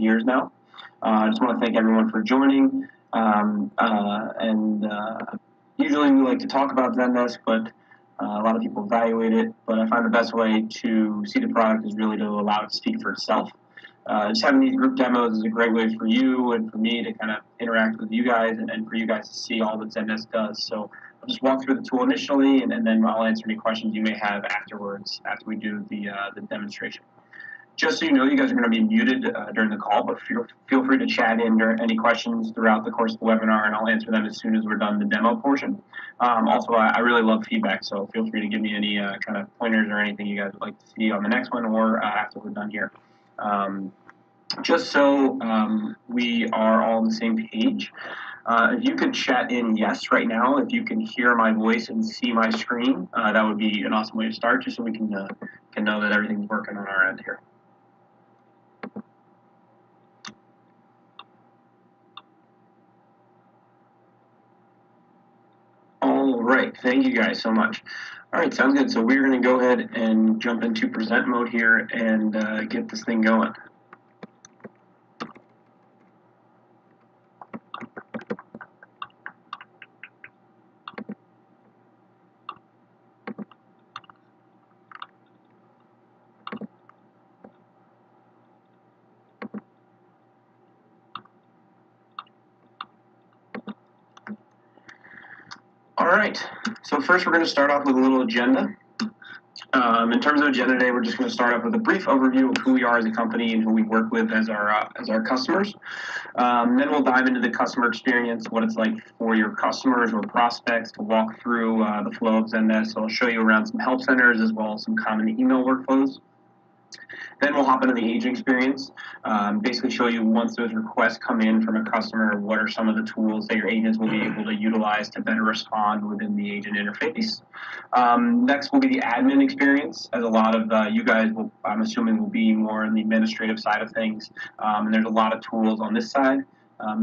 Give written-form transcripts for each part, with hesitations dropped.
years now. I just want to thank everyone for joining. Usually we like to talk about Zendesk, but a lot of people evaluate it. But I find the best way to see the product is really to allow it to speak for itself. Just having these group demos is a great way for you and for me to kind of interact with you guys and for you guys to see all that Zendesk does. So I'll just walk through the tool initially, and then I'll answer any questions you may have afterwards after we do the demonstration. Just so you know, you guys are going to be muted during the call, but feel free to chat in during any questions throughout the course of the webinar, and I'll answer them as soon as we're done the demo portion. Also, I really love feedback, so feel free to give me any kind of pointers or anything you guys would like to see on the next one or after we're done here. Just so we are all on the same page, if you could chat in yes right now, if you can hear my voice and see my screen, that would be an awesome way to start, just so we can know that everything's working on our end here. All right, thank you guys so much. All right, sounds good. So we're going to go ahead and jump into present mode here and get this thing going. All right, so first we're going to start off with a little agenda. In terms of agenda today, we're just going to start off with a brief overview of who we are as a company and who we work with as our customers. Then we'll dive into the customer experience, what it's like for your customers or prospects to walk through the flow of Zendesk. So I'll show you around some help centers as well as some common email workflows. Then we'll hop into the agent experience, basically show you once those requests come in from a customer, what are some of the tools that your agents will be able to utilize to better respond within the agent interface. Next will be the admin experience, as a lot of you guys, I'm assuming, will be more on the administrative side of things. And there's a lot of tools on this side.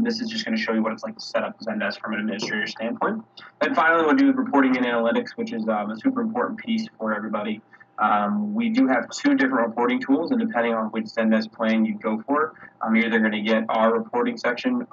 This is just going to show you what it's like to set up Zendesk from an administrator standpoint. And finally, we'll do reporting and analytics, which is a super important piece for everybody. We do have two different reporting tools, and depending on which Zendesk plan you go for, you're either going to get our reporting section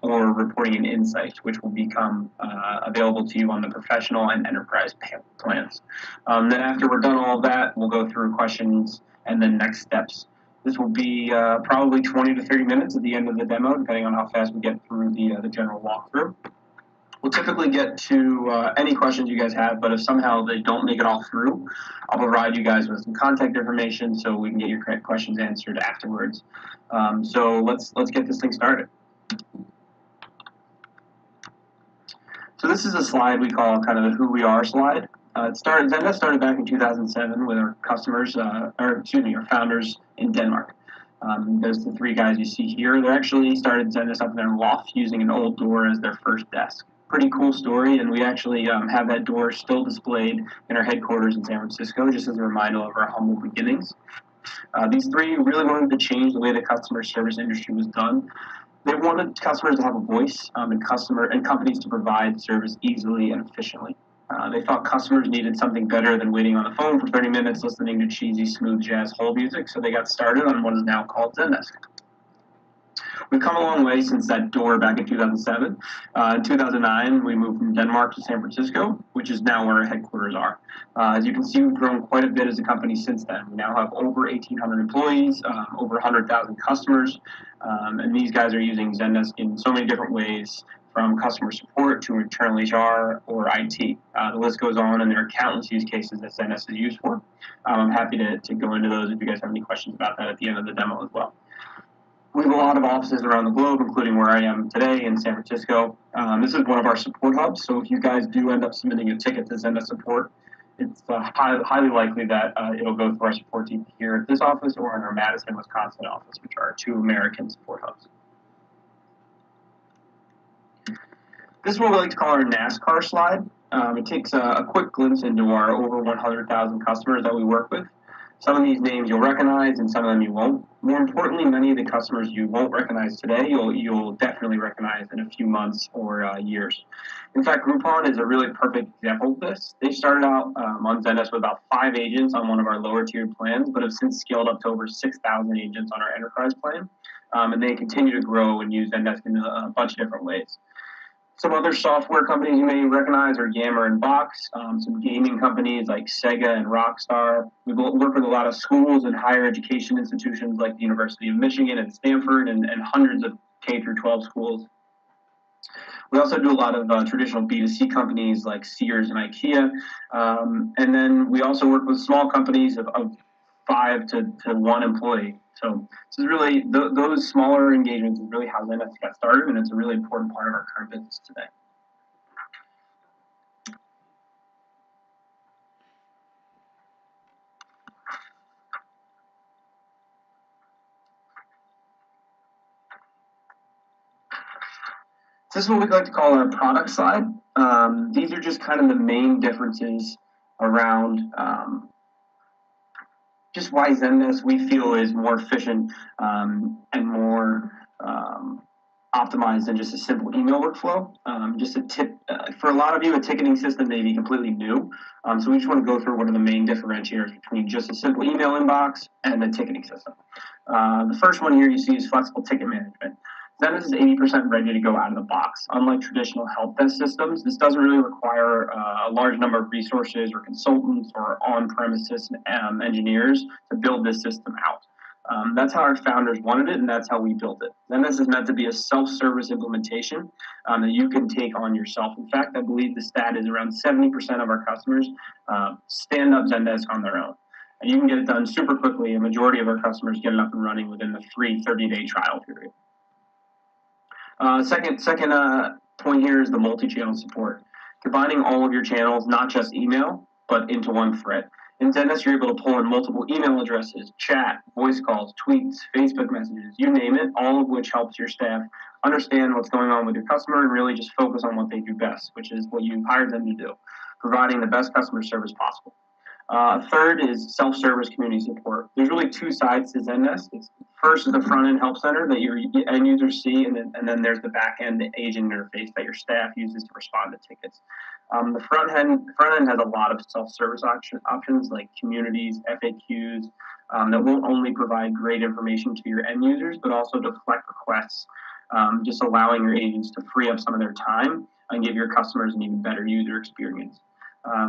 or reporting and insights, which will become available to you on the professional and enterprise plans. Then after we're done all of that, we'll go through questions and then next steps. This will be probably 20 to 30 minutes at the end of the demo, depending on how fast we get through the general walkthrough. We'll typically get to any questions you guys have, but if somehow they don't make it all through, I'll provide you guys with some contact information so we can get your questions answered afterwards. So let's get this thing started. So this is a slide we call kind of the who we are slide. Zendesk started back in 2007 with our customers, our founders in Denmark. There's the three guys you see here. They actually started Zendesk up in their loft using an old door as their first desk. Pretty cool story, and we actually have that door still displayed in our headquarters in San Francisco, just as a reminder of our humble beginnings. These three really wanted to change the way the customer service industry was done. They wanted customers to have a voice and companies to provide service easily and efficiently. They thought customers needed something better than waiting on the phone for 30 minutes listening to cheesy, smooth jazz hold music, so they got started on what is now called Zendesk. We've come a long way since that door back in 2007. In 2009, we moved from Denmark to San Francisco, which is now where our headquarters are. As you can see, we've grown quite a bit as a company since then. We now have over 1,800 employees, over 100,000 customers, and these guys are using Zendesk in so many different ways, from customer support to internal HR or IT. The list goes on, and there are countless use cases that Zendesk is used for. I'm happy to go into those if you guys have any questions about that at the end of the demo as well. We have a lot of offices around the globe, including where I am today in San Francisco. This is one of our support hubs, so if you guys do end up submitting a ticket to Zendesk support, it's highly likely that it'll go through our support team here at this office or in our Madison, Wisconsin office, which are our two American support hubs. This is what we like to call our NASCAR slide. It takes a quick glimpse into our over 100,000 customers that we work with. Some of these names you'll recognize and some of them you won't. More importantly, many of the customers you won't recognize today, you'll definitely recognize in a few months or years. In fact, Groupon is a really perfect example of this. They started out on Zendesk with about 5 agents on one of our lower tiered plans, but have since scaled up to over 6,000 agents on our enterprise plan. And they continue to grow and use Zendesk in a bunch of different ways. Some other software companies you may recognize are Yammer and Box, some gaming companies like Sega and Rockstar. We work with a lot of schools and higher education institutions like the University of Michigan and Stanford and hundreds of K through 12 schools. We also do a lot of traditional B2C companies like Sears and IKEA. And then we also work with small companies of 5 to 1 employee. So this is really, those smaller engagements is really how Zendesk got started, and it's a really important part of our current business today. This is what we like to call our product slide. These are just kind of the main differences around just why Zendesk we feel is more efficient and more optimized than just a simple email workflow. Just a tip, for a lot of you, a ticketing system may be completely new. So we just want to go through what are the main differentiators between just a simple email inbox and a ticketing system. The first one here you see is flexible ticket management. Zendesk is 80% ready to go out of the box. Unlike traditional help desk systems, this doesn't really require a large number of resources or consultants or on-premises engineers to build this system out. That's how our founders wanted it, and that's how we built it. Zendesk is meant to be a self-service implementation that you can take on yourself. In fact, I believe the stat is around 70% of our customers stand up Zendesk on their own. And you can get it done super quickly. A majority of our customers get it up and running within the free 30-day trial period. Second point here is the multi-channel support. Combining all of your channels, not just email, but into one thread. In Zendesk, you're able to pull in multiple email addresses, chat, voice calls, tweets, Facebook messages, you name it, all of which helps your staff understand what's going on with your customer and really just focus on what they do best, which is what you hired them to do, providing the best customer service possible. Third is self-service community support. There's really 2 sides to Zendesk. First is the front-end help center that your end users see, and then there's the back-end agent interface that your staff uses to respond to tickets. The front end has a lot of self-service options like communities, FAQs, that won't only provide great information to your end users, but also deflect requests, just allowing your agents to free up some of their time and give your customers an even better user experience.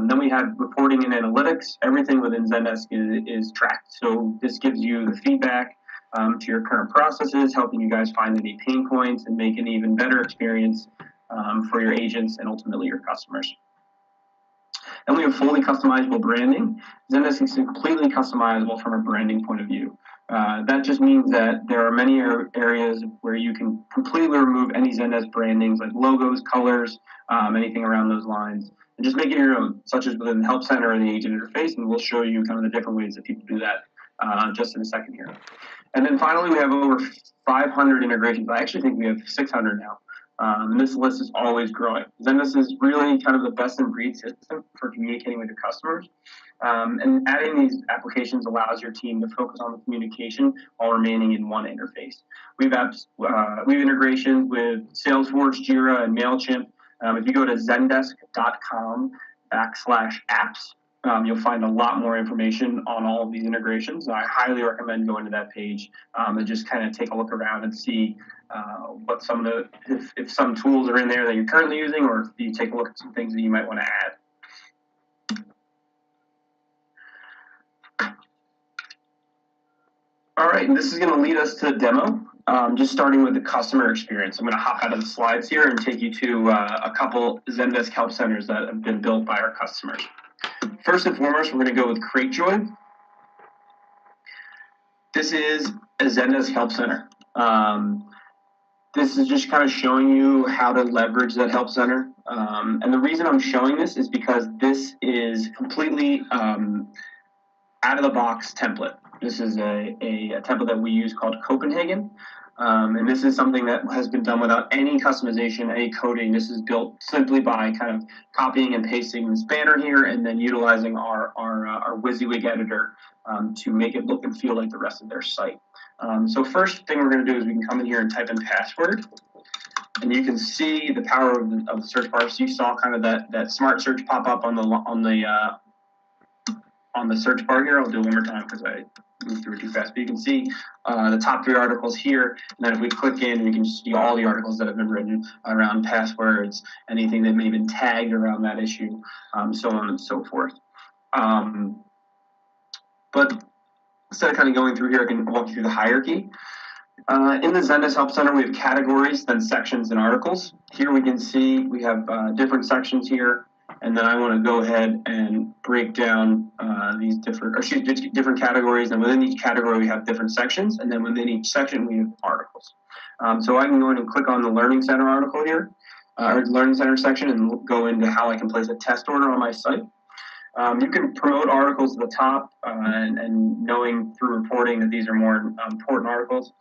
Then we have reporting and analytics. Everything within Zendesk is tracked. So this gives you the feedback to your current processes, helping you guys find any pain points and make an even better experience for your agents and ultimately your customers. And we have fully customizable branding. Zendesk is completely customizable from a branding point of view. That just means that there are many areas where you can completely remove any Zendesk brandings like logos, colors, anything around those lines, and just make it your own, such as within the Help Center and the agent interface, and we'll show you kind of the different ways that people do that just in a second here. And then finally, we have over 500 integrations. I actually think we have 600 now. And this list is always growing. Zendesk is really kind of the best in breed system for communicating with your customers. And adding these applications allows your team to focus on the communication while remaining in one interface. We have integrations with Salesforce, Jira, and MailChimp. If you go to zendesk.com/apps, you'll find a lot more information on all of these integrations. I highly recommend going to that page and just kind of take a look around and see what some of if some tools are in there that you're currently using, or if you take a look at some things that you might want to add. All right, and this is going to lead us to a demo. Just starting with the customer experience. I'm going to hop out of the slides here and take you to a couple Zendesk help centers that have been built by our customers. First and foremost, we're going to go with CrateJoy. This is a Zendesk help center. This is just kind of showing you how to leverage that help center. And the reason I'm showing this is because this is completely out-of-the-box template. This is a template that we use called Copenhagen. And this is something that has been done without any customization, any coding. This is built simply by kind of copying and pasting this banner here and then utilizing our WYSIWYG editor to make it look and feel like the rest of their site. So first thing we're going to do is we can come in here and type in password. And you can see the power of the search bar. So you saw kind of that smart search pop up on the search bar here. I'll do it one more time because I moved through it too fast. But you can see the top 3 articles here. And then if we click in, we can see all the articles that have been written around passwords, anything that may have been tagged around that issue, so on and so forth. But instead of kind of going through here, I can walk you through the hierarchy. In the Zendesk Help Center, we have categories, then sections and articles. Here we can see we have different sections here, and then I want to go ahead and break down these different categories, and within each category we have different sections, and then within each section we have articles. So I can go in and click on the Learning Center article here, or Learning Center section, and go into how I can place a test order on my site. You can promote articles to the top, and knowing through reporting that these are more important articles.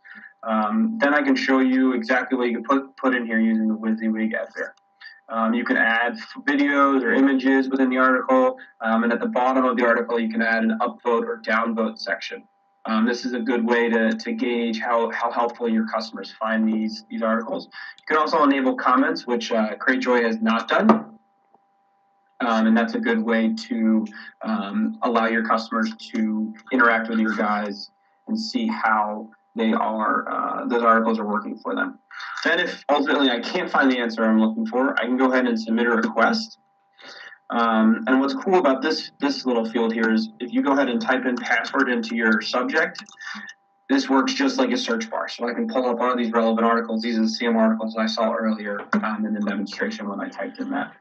Then I can show you exactly what you can put in here using the WYSIWYG editor. You can add videos or images within the article, and at the bottom of the article you can add an upvote or downvote section. This is a good way to gauge how helpful your customers find these articles. You can also enable comments, which CreateJoy has not done. And that's a good way to allow your customers to interact with your guys and see how those articles are working for them. Then if ultimately I can't find the answer I'm looking for, I can go ahead and submit a request. And what's cool about this little field here is if you go ahead and type in password into your subject, this works just like a search bar. So I can pull up one of these relevant articles. These are the CM articles I saw earlier in the demonstration when I typed in that.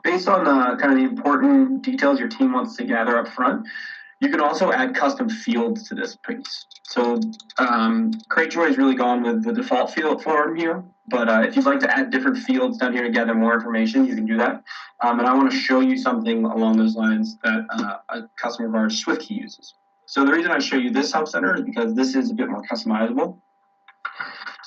Based on kind of the important details your team wants to gather up front, you can also add custom fields to this piece. So CreateJoy has really gone with the default field form here, but if you'd like to add different fields down here to gather more information, you can do that. And I want to show you something along those lines that a customer of ours, SwiftKey, uses. So the reason I show you this Help Center is because this is a bit more customizable.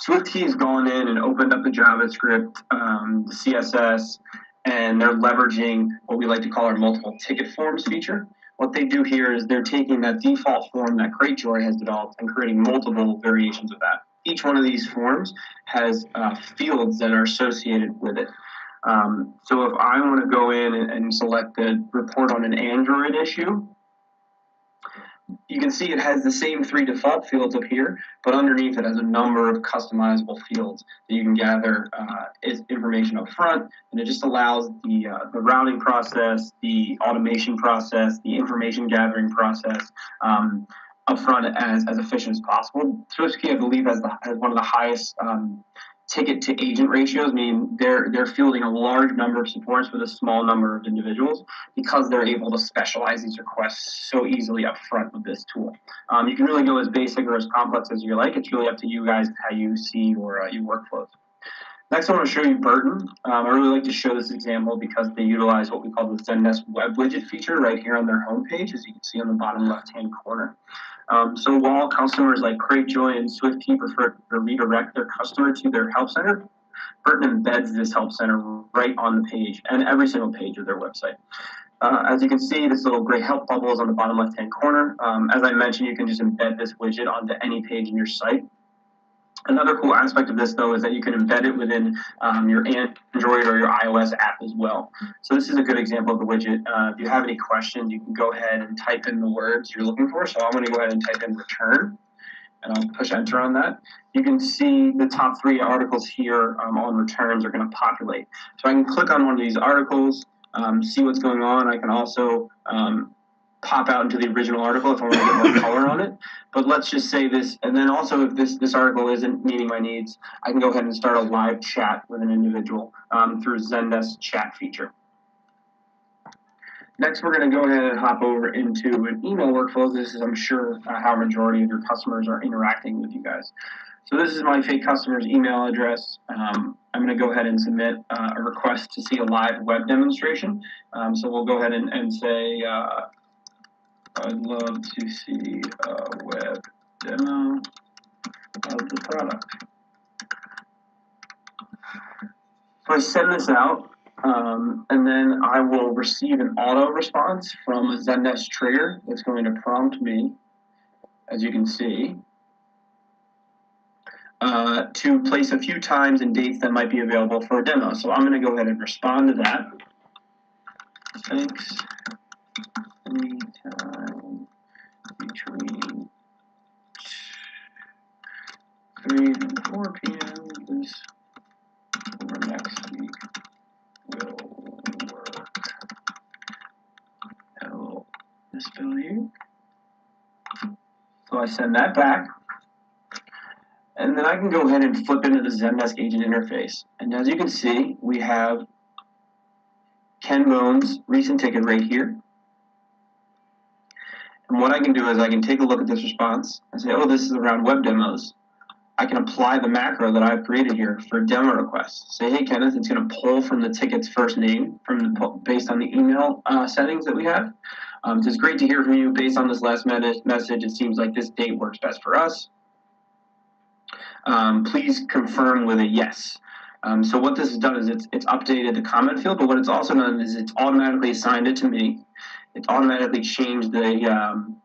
SwiftKey has gone in and opened up the JavaScript, the CSS, and they're leveraging what we like to call our multiple ticket forms feature. What they do here is they're taking that default form that CreateJoy has developed and creating multiple variations of that. Each one of these forms has fields that are associated with it. So if I want to go in and select the report on an Android issue, you can see it has the same 3 default fields up here, but underneath it has a number of customizable fields that you can gather information up front, and it just allows the routing process, the automation process, the information gathering process up front as efficient as possible. SwiftKey, I believe, has one of the highest ticket to agent ratios, meaning they're fielding a large number of supports with a small number of individuals because they're able to specialize these requests so easily up front with this tool. You can really go as basic or as complex as you like. It's really up to you guys how you see your workflows. Next, I want to show you Burton. I really like to show this example because they utilize what we call the Zendesk web widget feature right here on their homepage, as you can see on the bottom left-hand corner. So while customers like CreateJoy and SwiftKey prefer to redirect their customer to their help center, Burton embeds this help center right on the page and every single page of their website. As you can see, this little gray help bubble is on the bottom left-hand corner. As I mentioned, you can just embed this widget onto any page in your site. Another cool aspect of this, though, is that you can embed it within your Android or your iOS app as well. So this is a good example of the widget. If you have any questions, you can go ahead and type in the words you're looking for. So I'm going to go ahead and type in return, and I'll push enter on that. You can see the top 3 articles here on returns are going to populate. So I can click on one of these articles, see what's going on. I can also pop out into the original article if I want to get more color on it. But let's just say this, and then also if this article isn't meeting my needs, I can go ahead and start a live chat with an individual through Zendesk chat feature. Next, we're going to go ahead and hop over into an email workflow. This is, I'm sure, how a majority of your customers are interacting with you guys. So this is my fake customer's email address. I'm going to go ahead and submit a request to see a live web demonstration. So we'll go ahead and say, I'd love to see a web demo of the product. So I send this out, and then I will receive an auto response from a Zendesk trigger that's going to prompt me, as you can see, to place a few times and dates that might be available for a demo. So I'm going to go ahead and respond to that. Thanks. Anytime between 3 and 4 p.m. this or next week will work. I will misspell you. So I send that back. And then I can go ahead and flip into the Zendesk agent interface. And as you can see, we have Ken Bone's recent ticket right here. And what I can do is I can take a look at this response and say, oh, this is around web demos. I can apply the macro that I've created here for demo requests. Say, hey, Kenneth, it's going to pull from the ticket's first name based on the email settings that we have. So it's great to hear from you. Based on this last message, it seems like this date works best for us. Please confirm with a yes. So what this has done is it's updated the comment field, but what it's also done is it's automatically assigned it to me. It's automatically changed the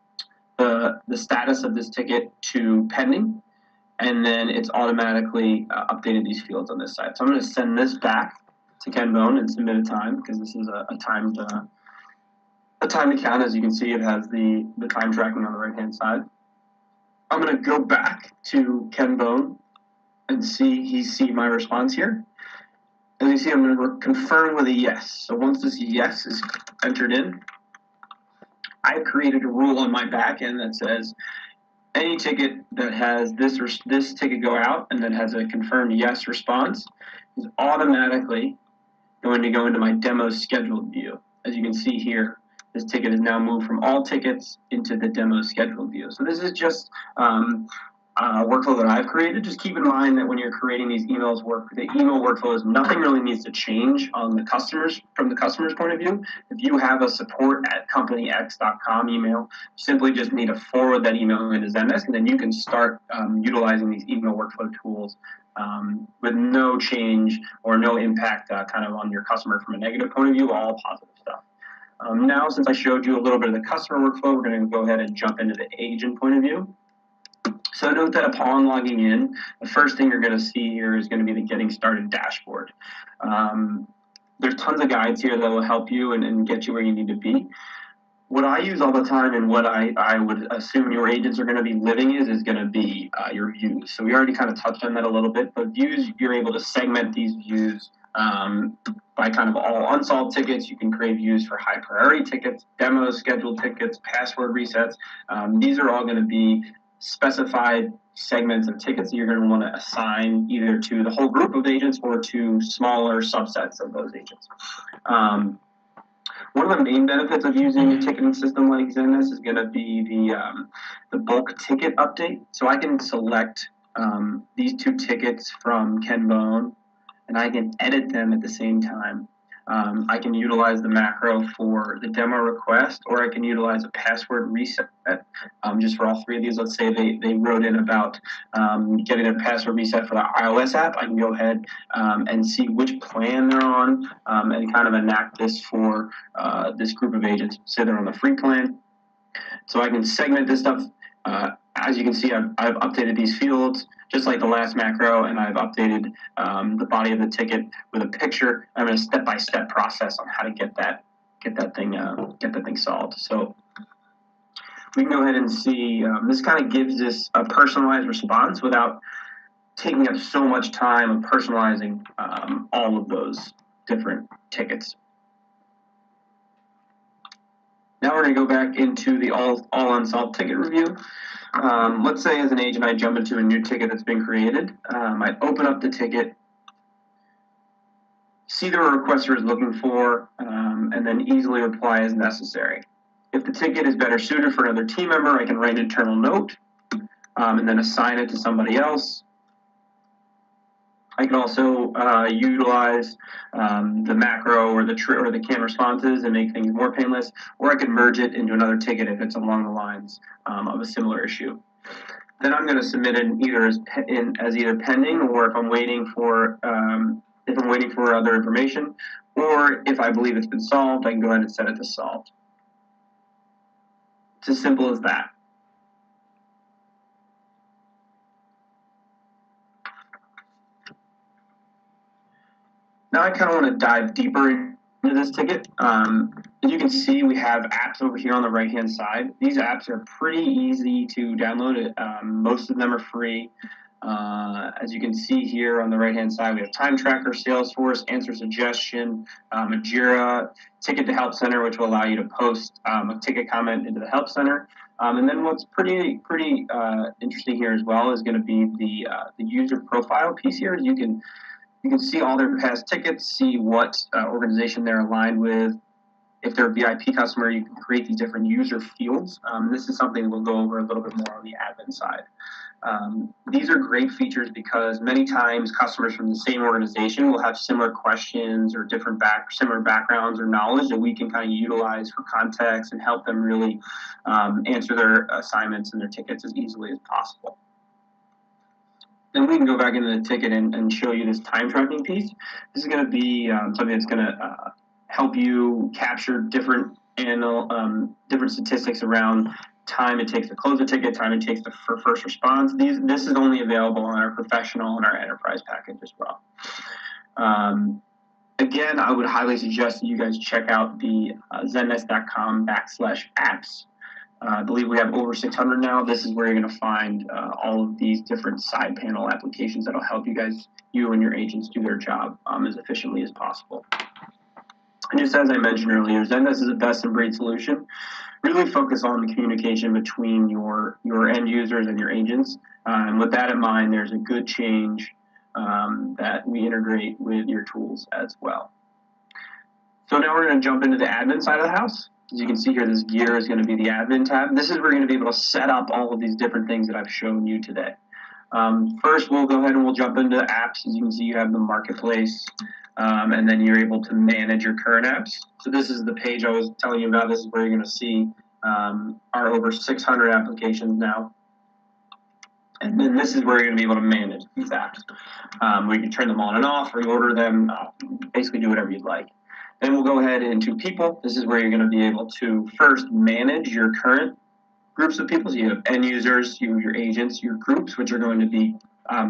status of this ticket to pending, and then it's automatically updated these fields on this side. So I'm going to send this back to Ken Bone and submit a time, because this is a timed account. As you can see, it has the time tracking on the right-hand side. I'm going to go back to Ken Bone and see my response here. As you see, I'm going to confirm with a yes. So once this yes is entered in, I've created a rule on my back end that says any ticket that has this ticket go out and that has a confirmed yes response is automatically going to go into my demo scheduled view. As you can see here, this ticket is now moved from all tickets into the demo scheduled view. So this is just workflow that I've created. Just keep in mind that when you're creating these the email workflows, nothing really needs to change on the customers from the customer's point of view. If you have a support@companyx.com email, simply just need to forward that email into Zendesk, and then you can start utilizing these email workflow tools with no change or no impact kind of on your customer from a negative point of view, all positive stuff. Now, since I showed you a little bit of the customer workflow, we're going to go ahead and jump into the agent point of view. So note that upon logging in, the first thing you're going to see here is going to be the Getting Started dashboard. There's tons of guides here that will help you and get you where you need to be. What I use all the time and what I would assume your agents are going to be living is going to be your views. So we already kind of touched on that a little bit, but views, you're able to segment these views by kind of all unsolved tickets. You can create views for high priority tickets, demos, scheduled tickets, password resets. These are all going to be specified segments of tickets that you're going to want to assign either to the whole group of agents or to smaller subsets of those agents. One of the main benefits of using a ticketing system like Zendesk is going to be the bulk ticket update. So I can select these two tickets from Ken Bone, and I can edit them at the same time. I can utilize the macro for the demo request, or I can utilize a password reset just for all three of these. Let's say they wrote in about getting a password reset for the iOS app. I can go ahead and see which plan they're on and kind of enact this for this group of agents. Say they're on the free plan. So I can segment this stuff. As you can see, I've updated these fields just like the last macro, and I've updated the body of the ticket with a picture. I'm in a step-by-step process on how to get that thing solved. So we can go ahead and see. This kind of gives us a personalized response without taking up so much time of personalizing all of those different tickets. Now we're going to go back into the all unsolved ticket review. Let's say as an agent I jump into a new ticket that's been created. I open up the ticket, see the requester is looking for, and then easily reply as necessary. If the ticket is better suited for another team member, I can write an internal note and then assign it to somebody else. I can also utilize the macro or the canned responses and make things more painless, or I can merge it into another ticket if it's along the lines of a similar issue. Then I'm going to submit it either as either pending, or if I'm waiting for other information, or if I believe it's been solved, I can go ahead and set it to solved. It's as simple as that. Now I kind of want to dive deeper into this ticket. As you can see, we have apps over here on the right-hand side. These apps are pretty easy to download. Most of them are free. As you can see here on the right-hand side, we have Time Tracker, Salesforce, Answer Suggestion, a Jira, Ticket to Help Center, which will allow you to post a ticket comment into the Help Center. And then what's pretty interesting here as well is going to be the user profile piece here. You can see all their past tickets, see what organization they're aligned with. If they're a VIP customer, you can create these different user fields. This is something we'll go over a little bit more on the admin side. These are great features because many times customers from the same organization will have similar questions or similar backgrounds or knowledge that we can kind of utilize for context and help them really answer their assignments and their tickets as easily as possible. Then we can go back into the ticket and show you this time tracking piece. This is going to be something that's going to help you capture different statistics around time it takes to close a ticket, time it takes for first response. This is only available on our professional and our enterprise package as well. Again, I would highly suggest that you guys check out the zendesk.com/apps. I believe we have over 600 now. This is where you're going to find all of these different side panel applications that will help you and your agents do their job as efficiently as possible. And just as I mentioned earlier, Zendesk is a best-in-breed solution. Really focus on the communication between your end users and your agents. And with that in mind, there's a good change that we integrate with your tools as well. So now we're going to jump into the admin side of the house. As you can see here, this gear is going to be the admin tab. This is where you're going to be able to set up all of these different things that I've shown you today. First, we'll go ahead and we'll jump into the apps. As you can see, you have the marketplace, and then you're able to manage your current apps. So this is the page I was telling you about. This is where you're going to see our over 600 applications now. And then this is where you're going to be able to manage these apps. Where you can turn them on and off, reorder them, basically do whatever you'd like. Then we'll go ahead into people. This is where you're going to be able to first manage your current groups of people. So you have end users, your agents, your groups, which are going to be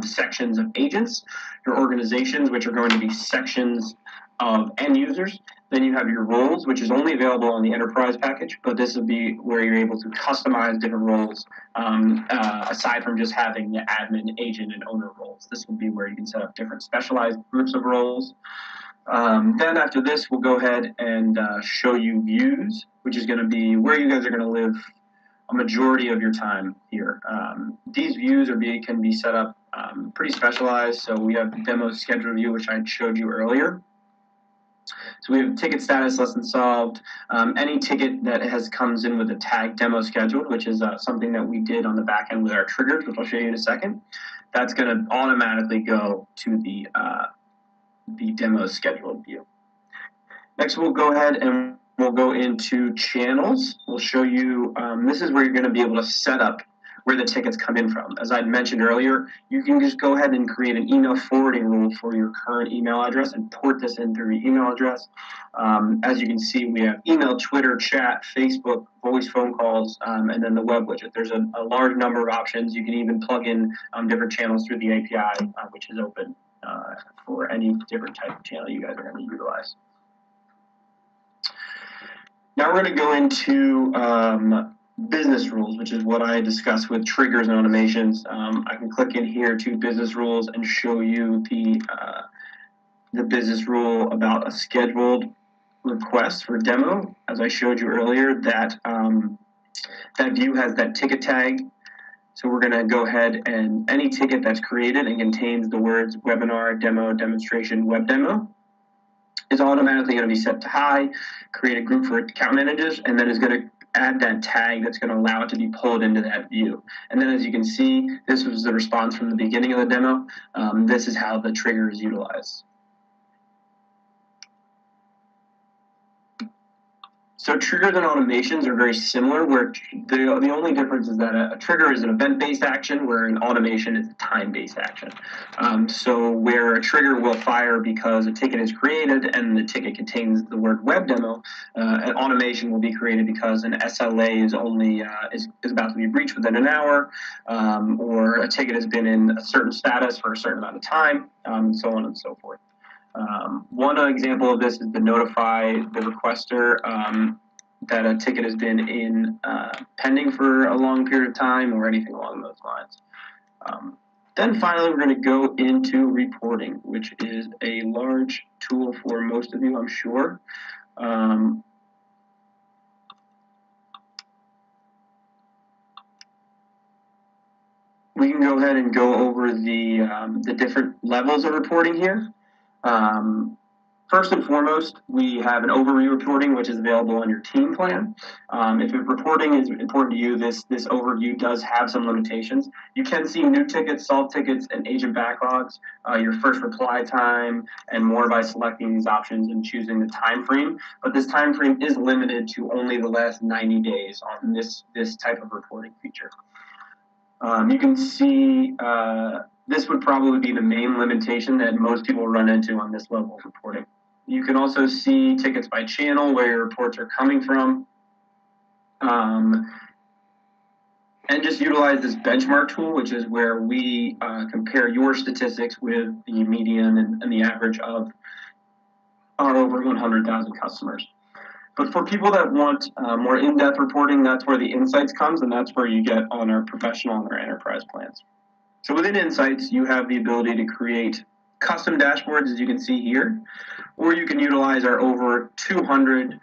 sections of agents, your organizations, which are going to be sections of end users. Then you have your roles, which is only available on the enterprise package, but this will be where you're able to customize different roles aside from just having the admin, agent, and owner roles. This will be where you can set up different specialized groups of roles. Then after this, we'll go ahead and show you views, which is going to be where you guys are going to live a majority of your time here. These views can be set up pretty specialized. So we have the demo schedule view, which I showed you earlier. So we have ticket status less than solved. Any ticket that comes in with a tag demo scheduled, which is something that we did on the back end with our triggers, which I'll show you in a second. That's going to automatically go to the demo scheduled view. Next, we'll go ahead and we'll go into channels. We'll show you, this is where you're going to be able to set up where the tickets come in from. As I mentioned earlier, you can just go ahead and create an email forwarding rule for your current email address and port this in through your email address. As you can see, we have email, Twitter, chat, Facebook, voice, phone calls, and then the web widget. There's a large number of options. You can even plug in different channels through the API, which is open for any different type of channel you guys are going to utilize. Now we're going to go into business rules, which is what I discussed with triggers and automations. I can click in here to business rules and show you the business rule about a scheduled request for demo. As I showed you earlier, that view has that ticket tag. So we're going to go ahead and any ticket that's created and contains the words webinar, demo, demonstration, web demo is automatically going to be set to high, create a group for account managers, and then is going to add that tag that's going to allow it to be pulled into that view. And then as you can see, this was the response from the beginning of the demo. This is how the trigger is utilized. So triggers and automations are very similar, where the only difference is that a trigger is an event-based action, where an automation is a time-based action. So where a trigger will fire because a ticket is created and the ticket contains the word web demo, an automation will be created because an SLA is only is about to be breached within an hour, or a ticket has been in a certain status for a certain amount of time, and so on and so forth. One example of this is to notify the requester that a ticket has been in pending for a long period of time or anything along those lines. Then finally, we're going to go into reporting, which is a large tool for most of you, I'm sure. We can go ahead and go over the different levels of reporting here. First and foremost, we have an overview reporting, which is available on your team plan. If reporting is important to you, this overview does have some limitations. You can see new tickets, solved tickets, and agent backlogs, your first reply time, and more by selecting these options and choosing the time frame. But this time frame is limited to only the last 90 days on this type of reporting feature. You can see this would probably be the main limitation that most people run into on this level of reporting. You can also see tickets by channel, where your reports are coming from, and just utilize this benchmark tool, which is where we compare your statistics with the median and the average of our over 100,000 customers. But for people that want more in-depth reporting, that's where the Insights comes, and that's where you get on our professional and our enterprise plans. So within Insights, you have the ability to create custom dashboards, as you can see here, or you can utilize our over 200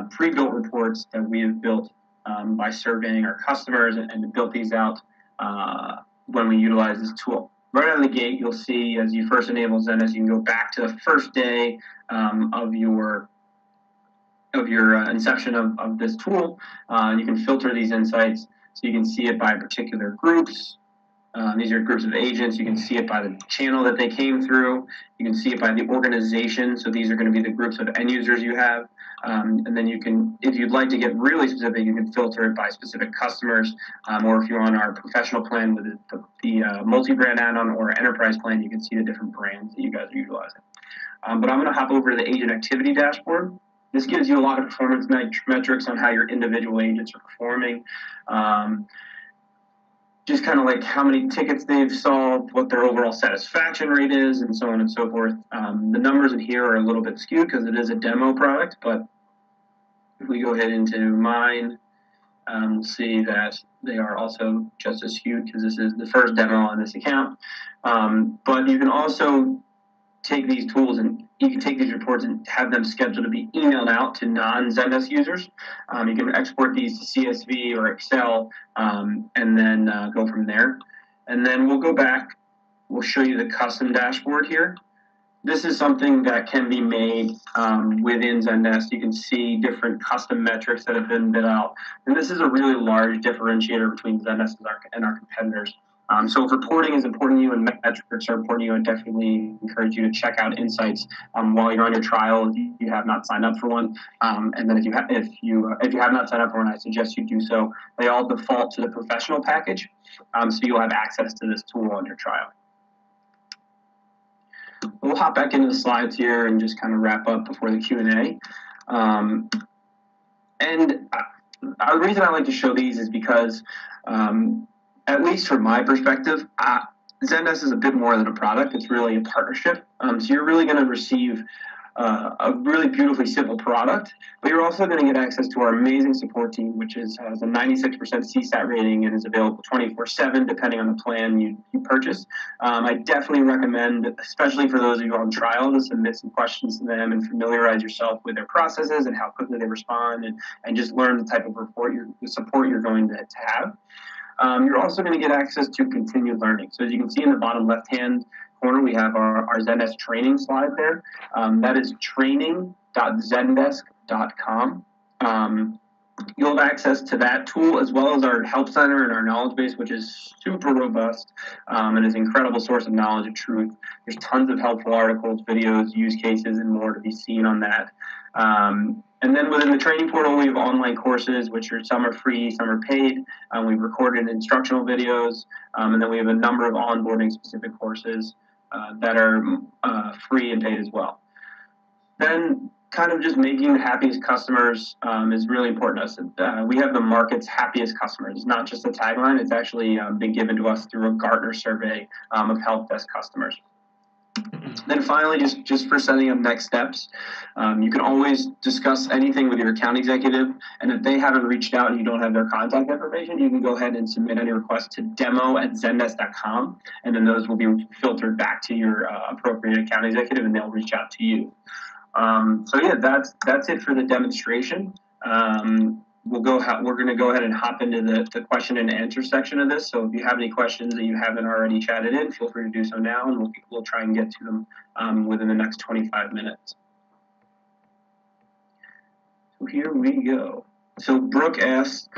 pre-built reports that we have built by surveying our customers and built these out when we utilize this tool. Right out of the gate, you'll see as you first enable Zendesk, you can go back to the first day of your inception of this tool. You can filter these insights, so you can see it by particular groups. These are groups of agents. You can see it by the channel that they came through. You can see it by the organization. So these are going to be the groups of end users you have. And then you can, if you'd like to get really specific, you can filter it by specific customers. Or if you're on our professional plan with the multi-brand add-on or enterprise plan, you can see the different brands that you guys are utilizing. But I'm going to hop over to the agent activity dashboard. This gives you a lot of performance metrics on how your individual agents are performing. Just kind of like how many tickets they've solved, what their overall satisfaction rate is, and so on and so forth. The numbers in here are a little bit skewed because it is a demo product, but if we go ahead into mine, we'll see that they are also just as skewed because this is the first demo on this account. But you can also take these tools and you can take these reports and have them scheduled to be emailed out to non-Zendesk users. You can export these to CSV or Excel and then go from there. And then we'll go back. We'll show you the custom dashboard here. This is something that can be made within Zendesk. You can see different custom metrics that have been bid out. And this is a really large differentiator between Zendesk and our competitors. So if reporting is important to you and metrics are important to you, I definitely encourage you to check out Insights while you're on your trial if you have not signed up for one. And then if you have not signed up for one, I suggest you do so. They all default to the professional package, so you'll have access to this tool on your trial. We'll hop back into the slides here and just kind of wrap up before the Q&A. And the reason I like to show these is because at least from my perspective, Zendesk is a bit more than a product. It's really a partnership. So you're really going to receive a really beautifully simple product, but you're also going to get access to our amazing support team, which has a 96% CSAT rating and is available 24/7 depending on the plan you purchase. I definitely recommend, especially for those of you on trial, to submit some questions to them and familiarize yourself with their processes and how quickly they respond, and just learn the type of support you're going to have. You're also going to get access to continued learning. So as you can see in the bottom left-hand corner, we have our Zendesk training slide there. That is training.zendesk.com. You'll have access to that tool as well as our help center and our knowledge base, which is super robust and is an incredible source of knowledge and truth. There's tons of helpful articles, videos, use cases, and more to be seen on that. And And then within the training portal, we have online courses, which are some are free, some are paid. We've recorded instructional videos, and then we have a number of onboarding specific courses that are free and paid as well. Then kind of just making the happiest customers is really important to us. We have the market's happiest customers. It's not just a tagline. It's actually been given to us through a Gartner survey of help desk customers. Then finally, just for setting up next steps, you can always discuss anything with your account executive, and if they haven't reached out and you don't have their contact information, you can go ahead and submit any requests to demo@zendesk.com, and then those will be filtered back to your appropriate account executive, and they'll reach out to you. So yeah, that's it for the demonstration. We're going to go ahead and hop into the question and answer section of this. So if you have any questions that you haven't already chatted in, feel free to do so now, and we'll try and get to them within the next 25 minutes. So here we go. So Brooke asks,